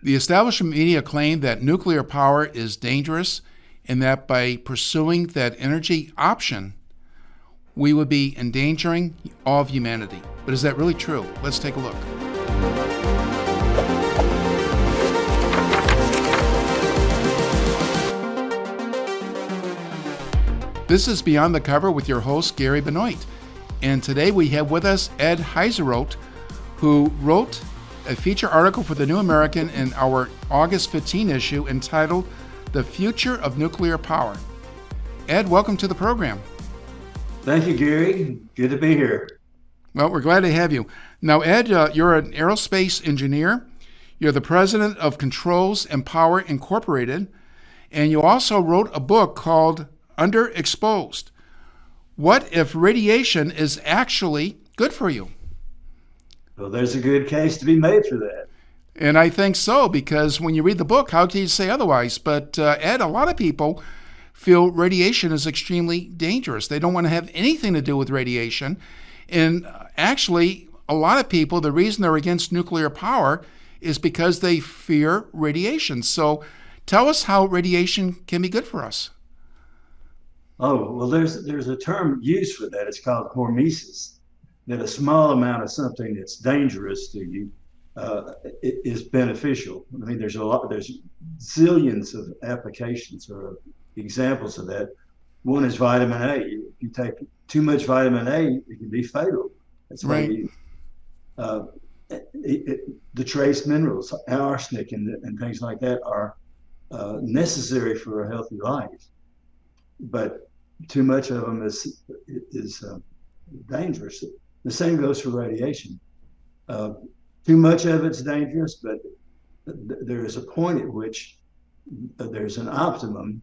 The establishment media claim that nuclear power is dangerous and that by pursuing that energy option, we would be endangering all of humanity. But is that really true? Let's take a look. This is Beyond the Cover with your host, Gary Benoit. And today we have with us Ed Hiserodt, who wrote a feature article for the New American in our August 15 issue entitled The Future of Nuclear Power. Ed, welcome to the program. Thank you, Gary. Good to be here. Well, we're glad to have you. Now, Ed, you're an aerospace engineer. You're the president of Controls and Power Incorporated, and you also wrote a book called Underexposed. What if radiation is actually good for you? Well, there's a good case to be made for that. And I think so, because when you read the book, how can you say otherwise? But Ed, a lot of people feel radiation is extremely dangerous. They don't want to have anything to do with radiation. And actually, a lot of people, the reason they're against nuclear power is because they fear radiation. So tell us how radiation can be good for us. Oh, well, there's a term used for that. It's called hormesis, that a small amount of something that's dangerous to you is beneficial. I mean, there's zillions of applications or examples of that. One is vitamin A. If you take too much vitamin A, it can be fatal. That's why right. The trace minerals, arsenic and things like that are necessary for a healthy life. But too much of them is dangerous. The same goes for radiation. Too much of it's dangerous, but there is a point at which there's an optimum,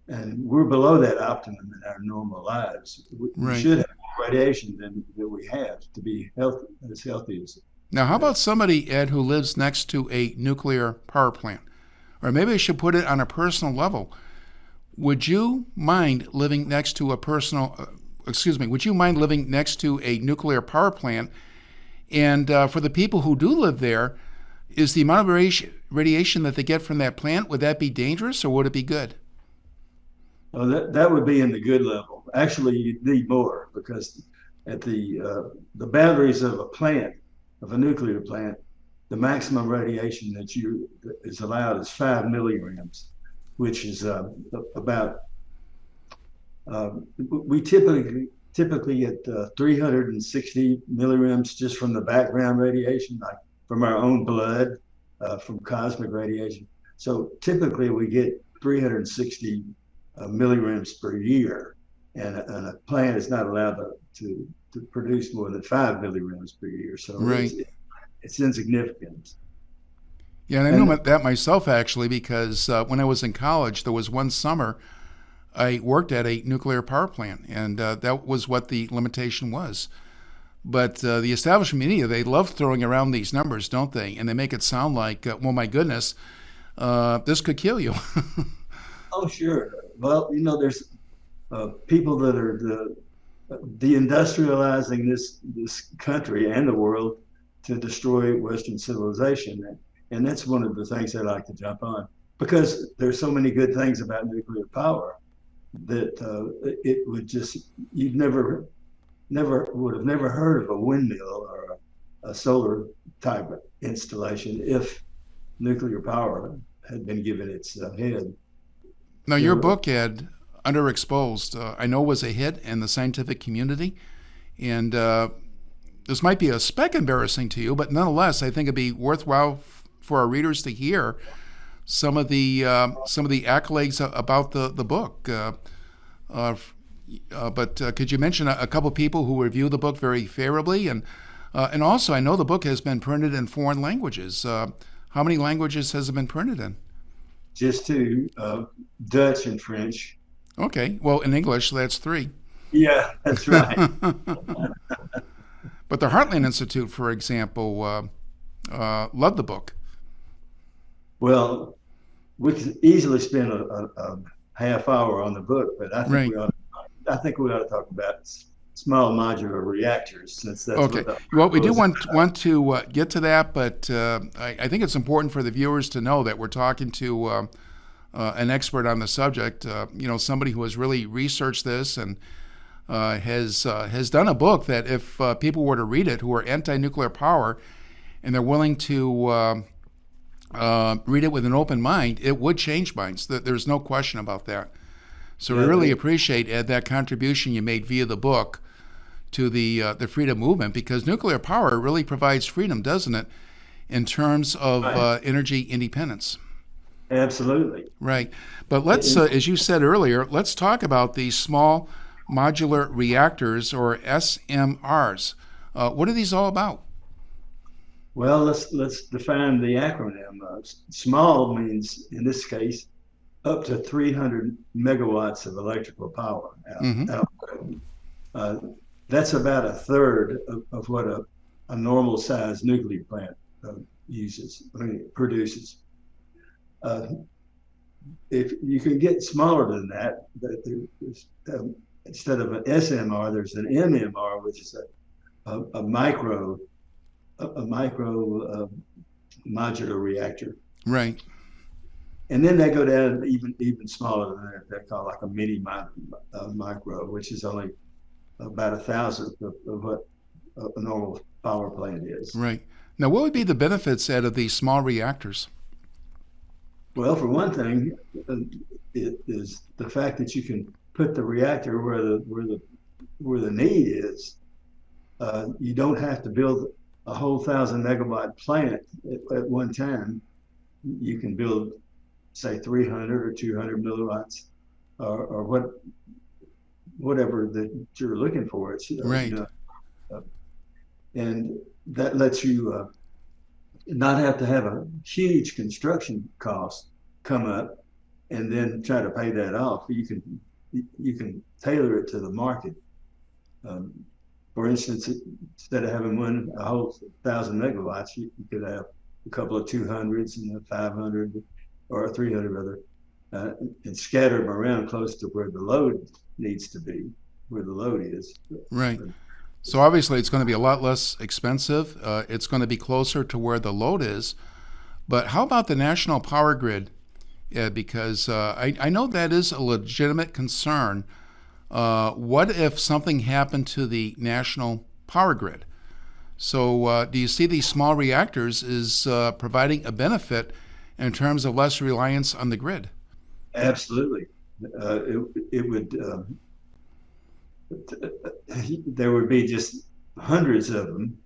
and we're below that optimum in our normal lives. We should have more radiation than we have to be healthy, as healthy as. Now, how about somebody, Ed, who lives next to a nuclear power plant? Or maybe I should put it on a personal level. Would you mind living next to would you mind living next to a nuclear power plant? And for the people who do live there, is the amount of radiation that they get from that plant, would that be dangerous or would it be good? Oh, that would be in the good level. Actually, you'd need more, because at the boundaries of a nuclear plant, the maximum radiation that is allowed is 5 milligrams. Which is about, we typically get 360 milligrams just from the background radiation, like from our own blood, from cosmic radiation. So typically we get 360 milligrams per year, and a plant is not allowed to produce more than 5 milligrams per year. So right. It's insignificant. Yeah, and I knew that myself, actually, because when I was in college, there was one summer I worked at a nuclear power plant, and that was what the limitation was. But the establishment media, they love throwing around these numbers, don't they? And they make it sound like, well, my goodness, this could kill you. Oh, sure. Well, there's people that are deindustrializing this country and the world to destroy Western civilization. And that's one of the things I like to jump on, because there's so many good things about nuclear power that it would just, you'd never would have never heard of a windmill or a solar type of installation if nuclear power had been given its head. Now, your book, Ed, Underexposed, I know was a hit in the scientific community, and this might be a speck embarrassing to you, but nonetheless, I think it'd be worthwhile for our readers to hear some of the accolades about the book. But could you mention a couple of people who review the book very favorably? And also, I know the book has been printed in foreign languages. How many languages has it been printed in? Just two, Dutch and French. Okay, well, in English, that's 3. Yeah, that's right. But the Heartland Institute, for example, loved the book. Well, we could easily spend a half hour on the book, but I think we ought to talk about small modular reactors, since that's Okay. what the Well, we article do is. want to get to that, but I think it's important for the viewers to know that we're talking to an expert on the subject. Somebody who has really researched this and has done a book that if people were to read it who are anti-nuclear power and they're willing to read it with an open mind, it would change minds. There's no question about that. So we really appreciate, Ed, that contribution you made via the book to the freedom movement, because nuclear power really provides freedom, doesn't it, in terms of Right. energy independence. Absolutely. Right. But let's, as you said earlier, let's talk about these small modular reactors, or SMRs. What are these all about? Well, let's define the acronym. Small means, in this case, up to 300 megawatts of electrical power Mm-hmm. output. Uh, that's about a third of what a normal sized nuclear plant produces. Uh, if you can get smaller than that, instead of an SMR, there's an MMR, which is a micro modular reactor. Right. And then they go down even smaller than that. They're called like a mini micro, which is only about a thousandth of what a normal power plant is. Right. Now, what would be the benefits, Ed, of these small reactors? Well, for one thing, it is the fact that you can put the reactor where the need is. You don't have to build a whole 1,000 megawatt plant at one time. You can build, say, 300 or 200 milliwatts, or whatever that you're looking for. It's Right. And that lets you not have to have a huge construction cost come up and then try to pay that off. You can tailor it to the market. Um, for instance, instead of having a whole 1,000 megawatts, you could have a couple of 200s and a 500 or a 300 rather, and scatter them around close to where the load needs to be, where the load is. Right. So obviously it's going to be a lot less expensive. It's going to be closer to where the load is. But how about the national power grid? Because I know that is a legitimate concern. What if something happened to the national power grid? So do you see these small reactors as providing a benefit in terms of less reliance on the grid? Absolutely. It would, there would be just hundreds of them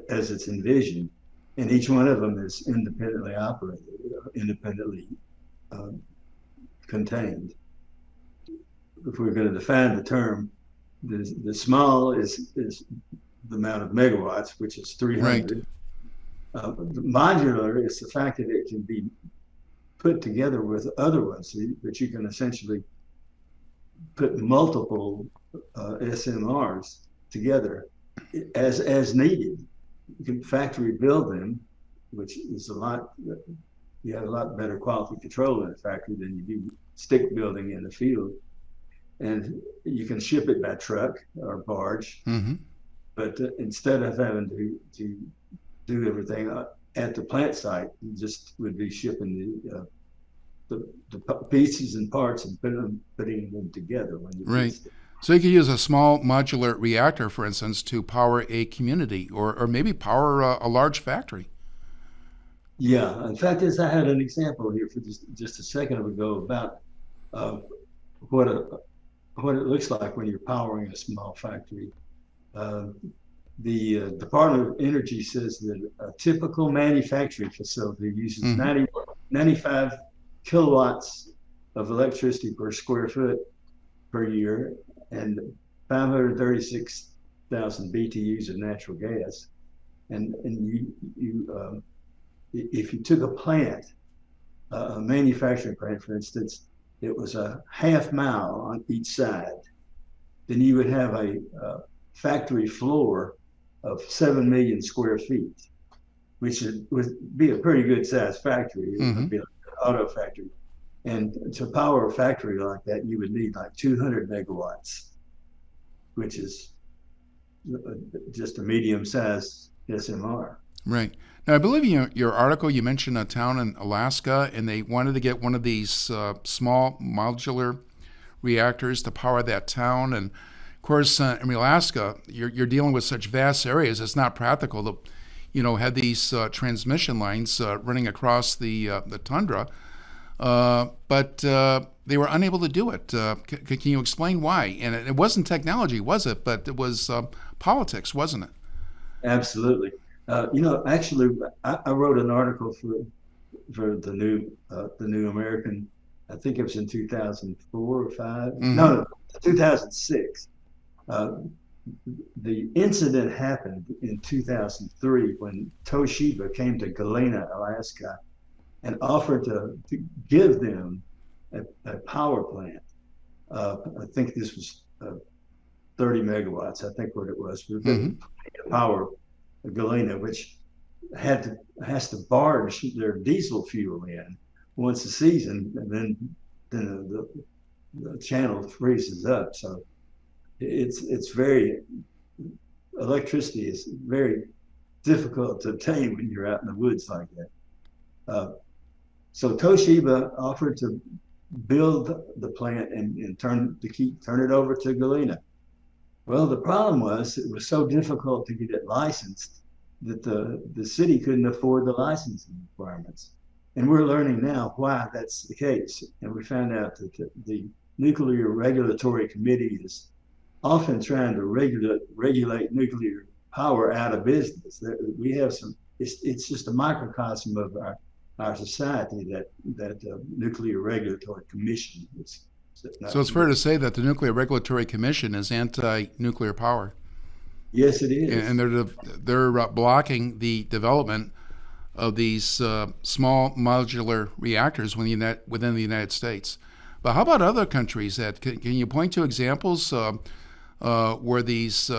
as it's envisioned, and each one of them is independently operated, independently contained. If we're going to define the term, the small is the amount of megawatts, which is 300. Right. Modular is the fact that it can be put together with other ones, that you can essentially put multiple SMRs together as needed. You can factory build them, which is you have a lot better quality control in a factory than you do stick building in the field. And you can ship it by truck or barge. Mm-hmm. But instead of having to do everything at the plant site, you just would be shipping the pieces and parts and putting them together when you Right. So you could use a small modular reactor, for instance, to power a community, or maybe power a large factory. Yeah. In fact, as I had an example here for just a second ago about what it looks like when you're powering a small factory. The Department of Energy says that a typical manufacturing facility uses Mm-hmm. 95 kilowatts of electricity per square foot per year and 536,000 BTUs of natural gas. And if you took a plant, a manufacturing plant, for instance, it was a half mile on each side, then you would have a factory floor of 7 million square feet, which would be a pretty good sized factory. It would be like an auto factory. And to power a factory like that, you would need like 200 megawatts. which is just a medium-sized SMR. Right. Now, I believe in your article you mentioned a town in Alaska, and they wanted to get one of these small modular reactors to power that town. And of course, in Alaska, you're dealing with such vast areas. It's not practical to, have these transmission lines running across the tundra. But they were unable to do it. Can you explain why? And it wasn't technology, was it? But it was politics, wasn't it? Absolutely. Actually, I wrote an article for the New American. I think it was in 2004 or 5. Mm-hmm. No, 2006. The incident happened in 2003 when Toshiba came to Galena, Alaska, and offered to give them a power plant. I think this was 30 megawatts. I think what it was. Mm-hmm. Power Galena, which has to barge their diesel fuel in once a season, and then the channel freezes up. So it's very electricity is very difficult to obtain when you're out in the woods like that. So Toshiba offered to build the plant and turn it over to Galena. Well, the problem was it was so difficult to get it licensed that the city couldn't afford the licensing requirements. And we're learning now why that's the case. And we found out that the Nuclear Regulatory Committee is often trying to regulate nuclear power out of business. We have it's just a microcosm of our society that Nuclear Regulatory Commission is. So it's fair to say that the Nuclear Regulatory Commission is anti-nuclear power. Yes, it is. And they're blocking the development of these small modular reactors within the United States. But how about other countries? Can you point to examples where these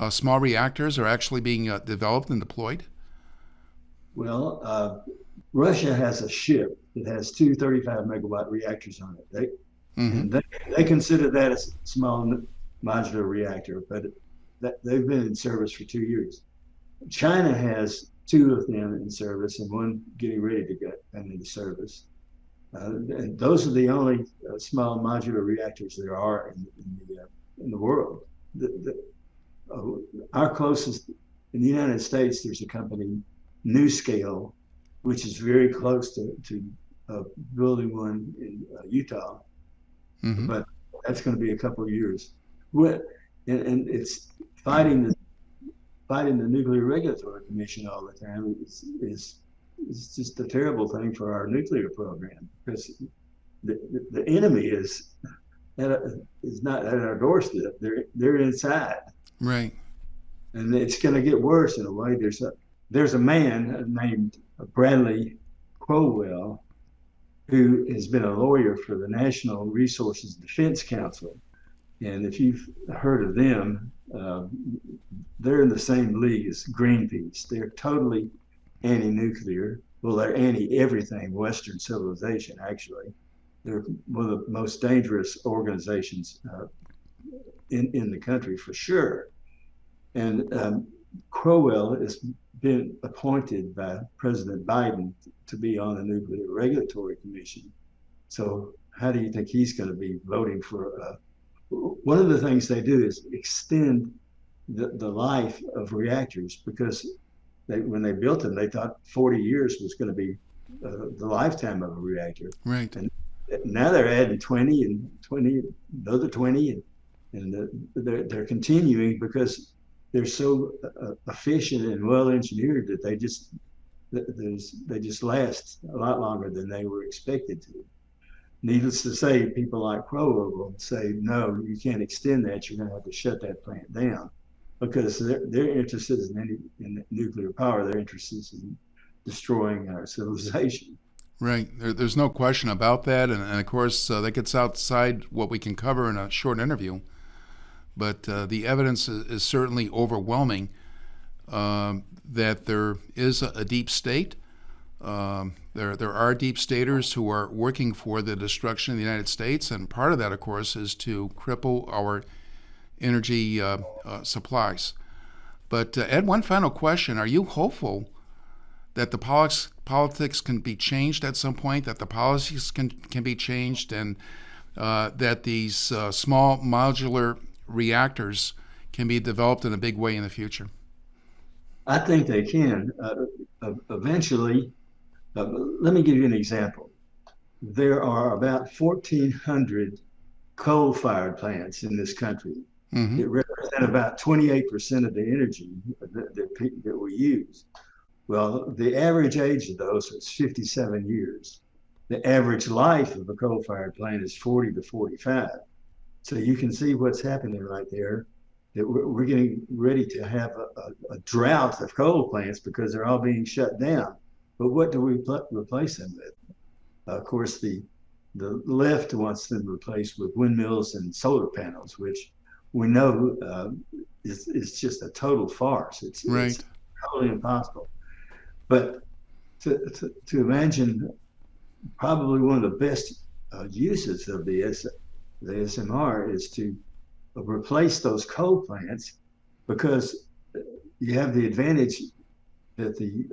small reactors are actually being developed and deployed? Well, Russia has a ship that has two 35-megawatt reactors on it. And they consider that a small modular reactor, but they've been in service for 2 years. China has two of them in service and one getting ready to get into service. And those are the only small modular reactors there are in the world. Our closest in the United States, there's a company, NuScale, which is very close to building one in Utah. Mm-hmm. But that's going to be a couple of years. And it's fighting the Nuclear Regulatory Commission all the time is just a terrible thing for our nuclear program, because the enemy is not at our doorstep. They're inside. Right. And it's going to get worse in a way. There's a man named Bradley Crowell who has been a lawyer for the National Resources Defense Council. And if you've heard of them, they're in the same league as Greenpeace. They're totally anti-nuclear. Well, they're anti-everything Western civilization, actually. They're one of the most dangerous organizations in the country, for sure. And Crowell has been appointed by President Biden to be on the Nuclear Regulatory Commission. So how do you think he's going to be voting for? One of the things they do is extend the life of reactors, because when they built them, they thought 40 years was going to be the lifetime of a reactor. Right. And now they're adding 20 and 20, another 20, and they're continuing because they're so efficient and well engineered that they just last a lot longer than they were expected to. Needless to say, people like Crowell will say, no, you can't extend that. You're going to have to shut that plant down, because they're interested in nuclear power. They're interested in destroying our civilization. Right. There's no question about that. And of course, that gets outside what we can cover in a short interview. But the evidence is certainly overwhelming that there is a deep state. There are deep staters who are working for the destruction of the United States, and part of that, of course, is to cripple our energy supplies. But Ed, one final question. Are you hopeful that the politics can be changed at some point, that the policies can be changed, and that these small modular reactors can be developed in a big way in the future? I think they can. Eventually, let me give you an example. There are about 1,400 coal-fired plants in this country. Mm-hmm. It represents about 28% of the energy that we use. Well, the average age of those is 57 years. The average life of a coal-fired plant is 40 to 45. So you can see what's happening right there, that we're getting ready to have a drought of coal plants because they're all being shut down. But what do we replace them with? Of course, the left wants them replaced with windmills and solar panels, which we know is just a total farce. It's totally impossible. But to imagine probably one of the best uses of the SMR is to replace those coal plants, because you have the advantage that the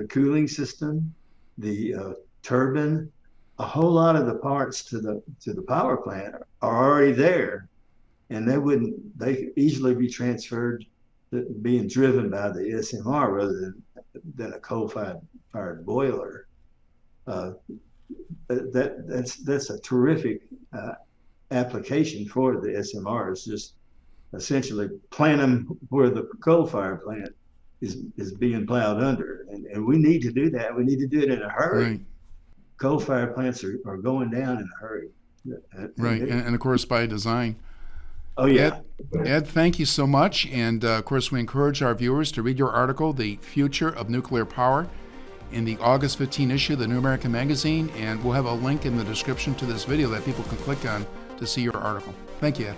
cooling system, the turbine, a whole lot of the parts to the power plant are already there, and they could easily be transferred to being driven by the SMR rather than a coal-fired boiler. That's a terrific application for the SMR. Is just essentially plant them where the coal-fired plant is being plowed under, and we need to do that. We need to do it in a hurry. Right. Coal-fired plants are going down in a hurry. Right, and of course by design. Oh yeah. Ed, thank you so much. And of course, we encourage our viewers to read your article, The Future of Nuclear Power, in the August 15 issue of the New American Magazine. And we'll have a link in the description to this video that people can click on to see your article. Thank you, Ed.